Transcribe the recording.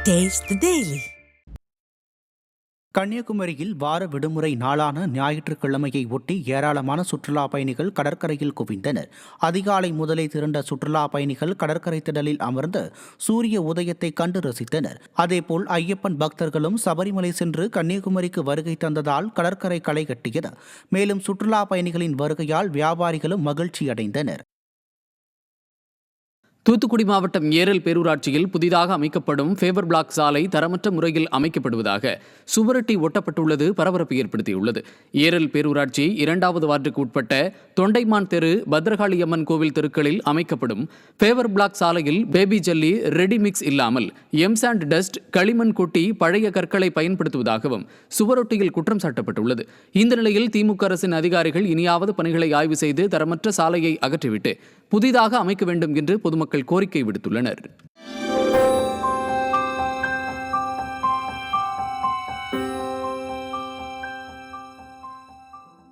Taste the Daily. கன்னியாகுமரியில் வார விடுமுறை நாளான ஞாயிற்றுக்கிழமையை ஒட்டி ஏராளமான சுற்றுலா பயணிகள் கடற்கரையில் குவிந்தனர். அதிகாலை முதலே திரண்ட சுற்றுலா பயணிகள் கடற்கரை திடலில் அமர்ந்து சூரிய உதயத்தை கண்டு ரசித்தனர். அதேபோல் ஐயப்பன் பக்தர்களும் சபரிமலை சென்று கன்னியாகுமரிக்கு வருகை தந்ததால் கடற்கரை களை கட்டியது. மேலும் சுற்றுலா பயணிகளின் வருகையால் வியாபாரிகளும் மகிழ்ச்சியடைந்தனர். தூத்துக்குடி மாவட்டம் ஏரல் பேரூராட்சியில் புதிதாக அமைக்கப்படும் ஃபேவர் பிளாக் சாலை தரமற்ற முறையில் அமைக்கப்படுவதாக சுவரொட்டி ஒட்டப்பட்டுள்ளது பரபரப்பு ஏற்படுத்தியுள்ளது. ஏரல் பேரூராட்சி 2வது வார்டுக்கு உட்பட்ட தொண்டைமான் தெரு, பத்ரகாளியம்மன் கோவில் தெருக்களில் அமைக்கப்படும் ஃபேவர் பிளாக் சாலையில் பேபி ஜல்லி, ரெடி மிக்ஸ் இல்லாமல் எம்சாண்ட் டஸ்ட், களிமண் கொட்டி பழைய கற்களை பயன்படுத்துவதாகவும் சுவரொட்டியில் குற்றம் சாட்டப்பட்டுள்ளது. இந்த நிலையில் திமுக அரசின் அதிகாரிகள் இனியாவது பணிகளை ஆய்வு செய்து தரமற்ற சாலையை அகற்றிவிட்டு புதிதாக அமைக்க வேண்டும் என்று பொதுமக்கள் கோரிக்கை விடுத்துள்ளனர்.